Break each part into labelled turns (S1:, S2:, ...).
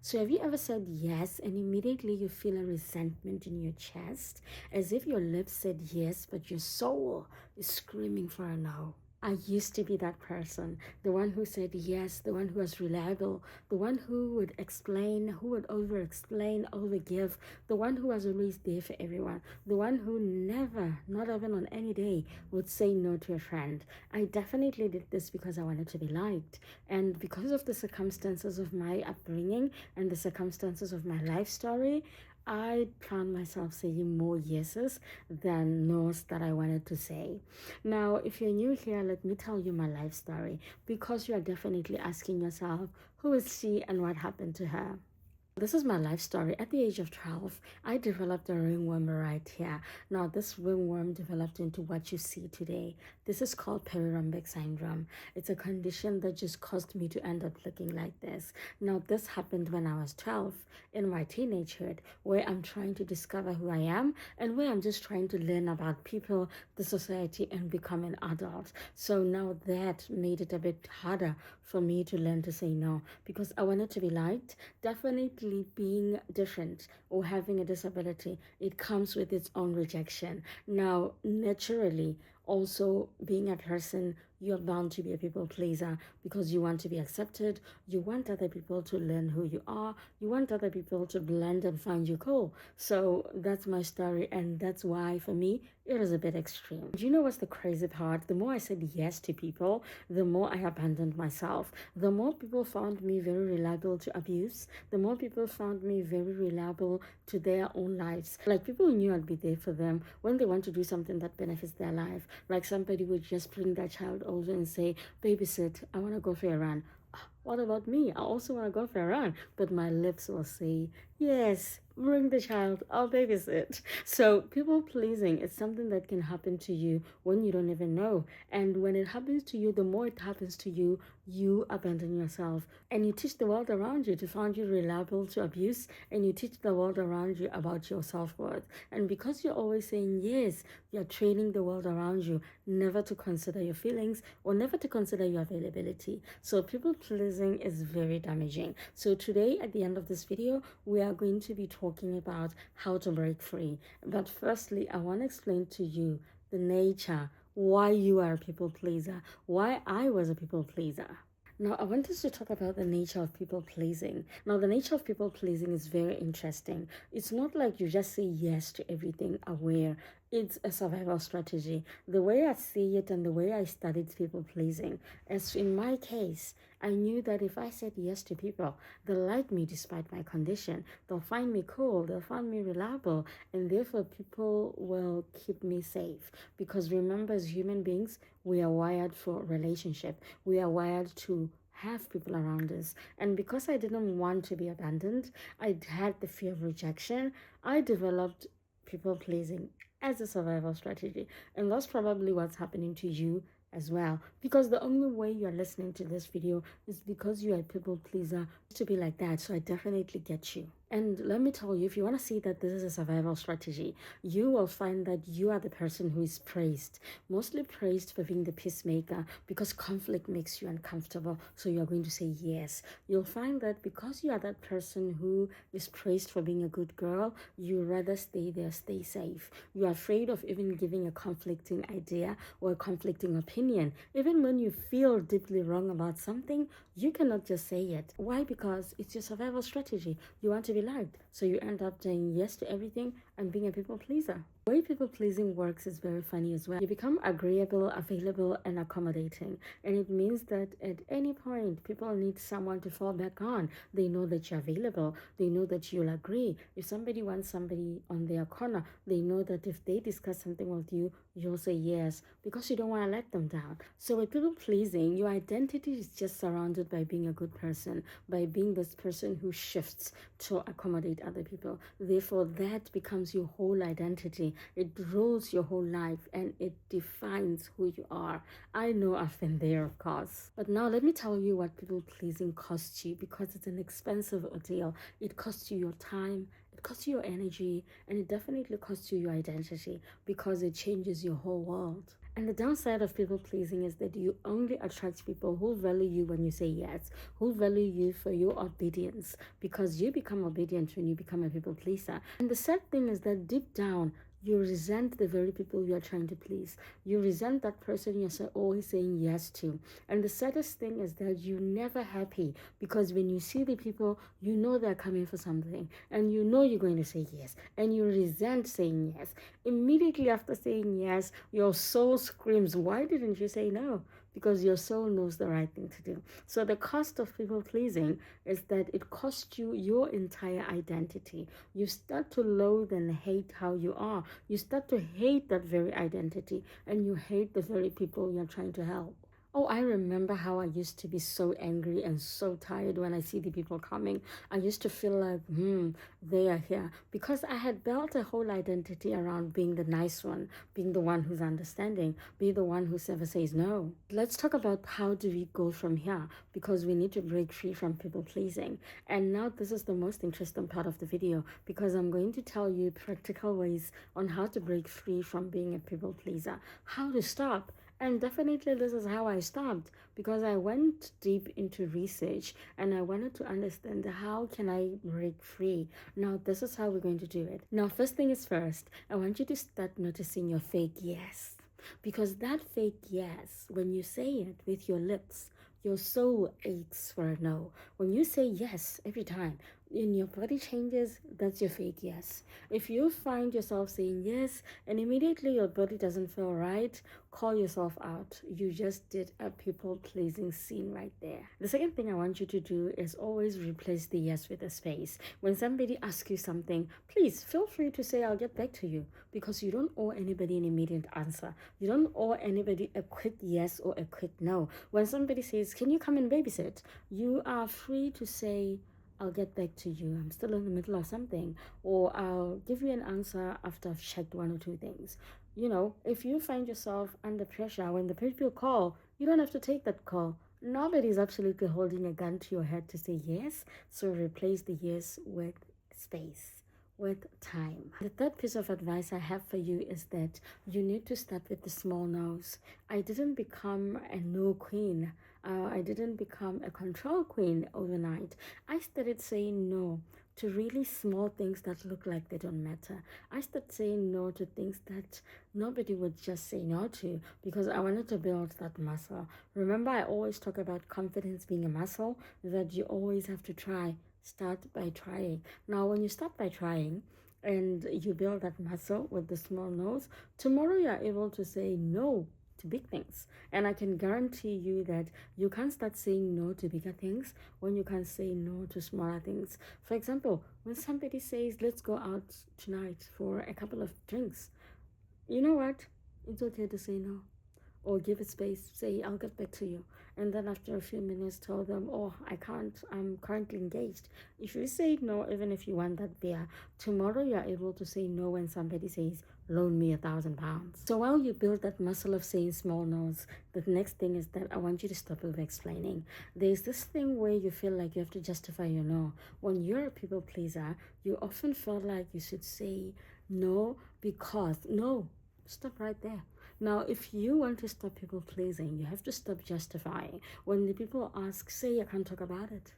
S1: So, have you ever said yes and immediately you feel a resentment in your chest, as if your lips said yes, but your soul is screaming for a no? I used to be that person, the one who said yes, the one who was reliable, the one who would explain, who would over explain, over give, the one who was always there for everyone, the one who never, not even on any day, would say no to a friend. I definitely did this because I wanted to be liked. And because of the circumstances of my upbringing and the circumstances of my life story, I found myself saying more yeses than no's that I wanted to say. Now, if you're new here, let me tell you my life story because you are definitely asking yourself, who is she and what happened to her? This is my life story. At the age of 12, I developed a ringworm right here. Now, this ringworm developed into what you see today. This is called perirhombic syndrome. It's a condition that just caused me to end up looking like this. Now, this happened when I was 12 in my teenagehood, where I'm trying to discover who I am and where I'm just trying to learn about people, the society, and become an adult. So now that made it a bit harder for me to learn to say no because I wanted to be liked. Definitely being different or having a disability, it comes with its own rejection. Now, naturally, also being a person, you're bound to be a people pleaser because you want to be accepted, you want other people to learn who you are, you want other people to blend and find you cool. So that's my story, and that's why for me it is a bit extreme. Do you know what's the crazy part? The more I said yes to people, the more I abandoned myself. The more people found me very reliable to abuse, the more people found me very reliable to their own lives. Like, people knew I'd be there for them when they want to do something that benefits their life. Like, somebody would just bring their child over and say, babysit, I want to go for a run. What about me? I also want to go for a run. But my lips will say, yes, bring the child, I'll babysit. So people pleasing is something that can happen to you when you don't even know. And when it happens to you, the more it happens to you, you abandon yourself. And you teach the world around you to find you reliable to abuse. And you teach the world around you about your self-worth. And because you're always saying yes, you're training the world around you never to consider your feelings or never to consider your availability. So people pleasing is very damaging. So today, at the end of this video, we are going to be talking about how to break free. But firstly, I want to explain to you the nature, why you are a people pleaser, why I was a people pleaser. Now, I want us to talk about the nature of people pleasing. Now, the nature of people pleasing is very interesting. It's not like you just say yes to everything aware. It's a survival strategy. The way I see it and the way I studied people pleasing, as in my case, I knew that if I said yes to people, they'll like me despite my condition. They'll find me cool, they'll find me reliable, and therefore people will keep me safe. Because remember, as human beings, we are wired for relationship. We are wired to have people around us. And because I didn't want to be abandoned, I had the fear of rejection, I developed people pleasing as a survival strategy. And that's probably what's happening to you as well, because the only way you're listening to this video is because you're a people pleaser to be like that. So I definitely get you. And let me tell you, if you want to see that this is a survival strategy, you will find that you are the person who is praised, mostly praised for being the peacemaker, because conflict makes you uncomfortable. So you're going to say yes. You'll find that because you are that person who is praised for being a good girl, you rather stay there, stay safe. You're afraid of even giving a conflicting idea or a conflicting opinion. Even when you feel deeply wrong about something, you cannot just say it. Why? Because it's your survival strategy. You want to be liked, so you end up saying yes to everything and being a people pleaser. The way people pleasing works is very funny as well. You become agreeable, available, and accommodating, and it means that at any point people need someone to fall back on. They know that you're available, they know that you'll agree. If somebody wants somebody on their corner, they know that if they discuss something with you, you'll say yes because you don't want to let them down. So with people pleasing, your identity is just surrounded by being a good person, by being this person who shifts to accommodate other people. Therefore, that becomes your whole identity. It rules your whole life and it defines who you are. I know I've been there, of course. But now let me tell you what people pleasing costs you, because it's an expensive ordeal. It costs you your time, it costs you your energy, and it definitely costs you your identity because it changes your whole world. And the downside of people pleasing is that you only attract people who value you when you say yes, who value you for your obedience, because you become obedient when you become a people pleaser. And the sad thing is that deep down, you resent the very people you are trying to please. You resent that person you're always saying yes to. And the saddest thing is that you're never happy, because when you see the people, you know they're coming for something and you know you're going to say yes, and you resent saying yes. Immediately after saying yes, your soul screams, why didn't you say no? Because your soul knows the right thing to do. So the cost of people pleasing is that it costs you your entire identity. You start to loathe and hate how you are. You start to hate that very identity, and you hate the very people you're trying to help. Oh, I remember how I used to be so angry and so tired when I see the people coming. I used to feel like, they are here. Because I had built a whole identity around being the nice one, being the one who's understanding, be the one who never says no. Let's talk about how do we go from here, because we need to break free from people pleasing. And now this is the most interesting part of the video, because I'm going to tell you practical ways on how to break free from being a people pleaser, how to stop. And definitely this is how I stopped, because I went deep into research and I wanted to understand how can I break free. Now this is how we're going to do it. Now first thing is first, I want you to start noticing your fake yes. Because that fake yes, when you say it with your lips, your soul aches for a no. When you say yes every time, and your body changes, that's your fake yes. If you find yourself saying yes and immediately your body doesn't feel right, call yourself out. You just did a people pleasing scene right there. The second thing I want you to do is always replace the yes with a space. When somebody asks you something, please feel free to say I'll get back to you, because you don't owe anybody an immediate answer. You don't owe anybody a quick yes or a quick no. When somebody says, can you come and babysit? You are free to say, I'll get back to you. I'm still in the middle of something. Or I'll give you an answer after I've checked one or two things. You know, if you find yourself under pressure when the people call, you don't have to take that call. Nobody's absolutely holding a gun to your head to say yes. So replace the yes with space, with time. The third piece of advice I have for you is that you need to start with the small no's. I didn't become a no queen. I didn't become a control queen overnight. I started saying no to really small things that look like they don't matter. I started saying no to things that nobody would just say no to, because I wanted to build that muscle. Remember, I always talk about confidence being a muscle, that you always have to try. Start by trying. Now, when you start by trying and you build that muscle with the small no's, tomorrow you are able to say no to big things. And I can guarantee you that you can't start saying no to bigger things when you can say no to smaller things. For example, when somebody says, let's go out tonight for a couple of drinks, you know what? It's okay to say no. Or give it space, say, I'll get back to you. And then after a few minutes, tell them, oh, I can't, I'm currently engaged. If you say no, even if you want that beer, tomorrow you're able to say no when somebody says, loan me £1,000. So while you build that muscle of saying small no's, the next thing is that I want you to stop over explaining. There's this thing where you feel like you have to justify your no. When you're a people pleaser, you often feel like you should say no because, no, stop right there. Now, if you want to stop people pleasing, you have to stop justifying. When the people ask, say, I can't talk about it,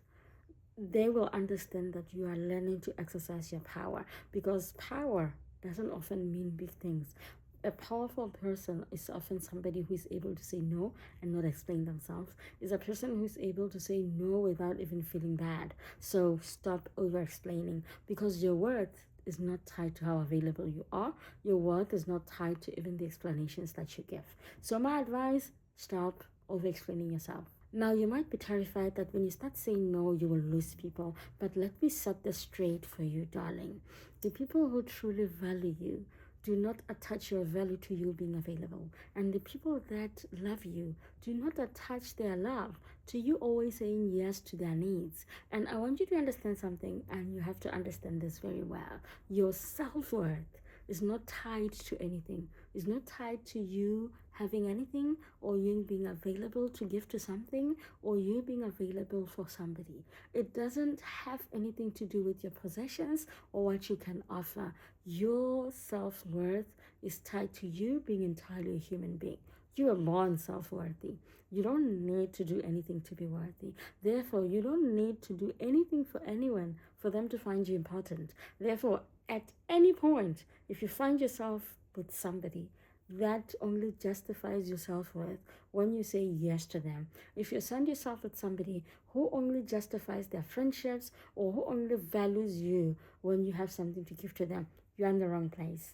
S1: they will understand that you are learning to exercise your power, because power doesn't often mean big things. A powerful person is often somebody who is able to say no and not explain themselves. Is a person who's able to say no without even feeling bad. So stop over explaining, because your worth is not tied to how available you are. Your worth is not tied to even the explanations that you give. So my advice, stop over explaining yourself. Now, you might be terrified that when you start saying no, you will lose people. But let me set this straight for you, darling. The people who truly value you do not attach your value to you being available. And the people that love you do not attach their love to you always saying yes to their needs. And I want you to understand something, and you have to understand this very well. Your self-worth is not tied to anything. It's not tied to you having anything, or you being available to give to something, or you being available for somebody. It doesn't have anything to do with your possessions or what you can offer. Your self-worth is tied to you being entirely a human being. You are born self-worthy. You don't need to do anything to be worthy. Therefore, you don't need to do anything for anyone for them to find you important. Therefore, at any point, if you find yourself with somebody, that only justifies your self-worth when you say yes to them. If you find yourself with somebody who only justifies their friendships or who only values you when you have something to give to them, you're in the wrong place.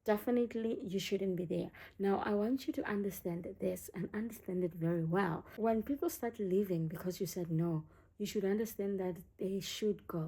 S1: Definitely, you shouldn't be there. Now, I want you to understand this and understand it very well. When people start leaving because you said no, you should understand that they should go.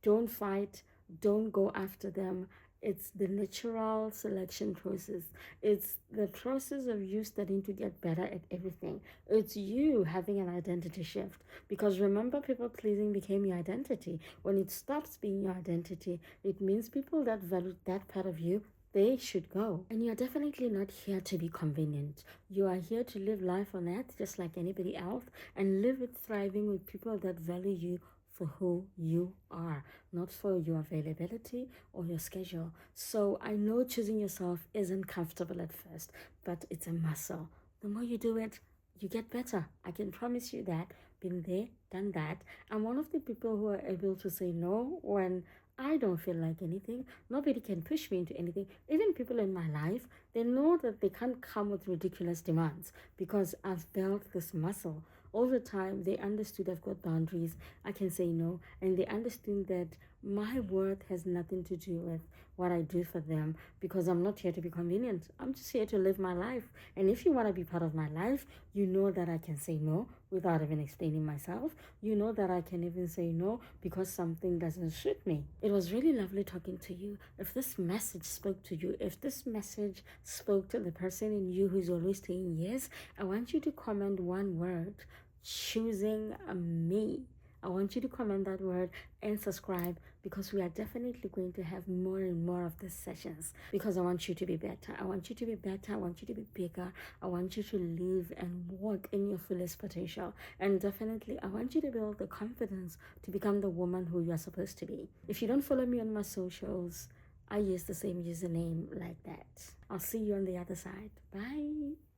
S1: Don't fight, don't go after them. It's the natural selection process. It's the process of you starting to get better at everything. It's you having an identity shift. Because remember, people pleasing became your identity. When it stops being your identity, it means people that value that part of you, they should go. And you're definitely not here to be convenient. You are here to live life on earth just like anybody else, and live it thriving with people that value you for who you are, not for your availability or your schedule. So I know choosing yourself isn't comfortable at first, but it's a muscle. The more you do it, you get better. I can promise you that. Been there, done that. I'm one of the people who are able to say no when I don't feel like anything. Nobody can push me into anything. Even people in my life, they know that they can't come with ridiculous demands because I've built this muscle. Over time, they understood I've got boundaries. I can say no. And they understood that my worth has nothing to do with what I do for them, because I'm not here to be convenient. I'm just here to live my life. And if you want to be part of my life, you know that I can say no without even explaining myself. You know that I can even say no because something doesn't suit me. It was really lovely talking to you. If this message spoke to you, if this message spoke to the person in you who's always saying yes, I want you to comment one word: choosing me. I want you to comment that word and subscribe, because we are definitely going to have more and more of these sessions, because I want you to be better. I want you to be better. I want you to be bigger. I want you to live and work in your fullest potential. And definitely, I want you to build the confidence to become the woman who you are supposed to be. If you don't follow me on my socials, I use the same username like that. I'll see you on the other side. Bye.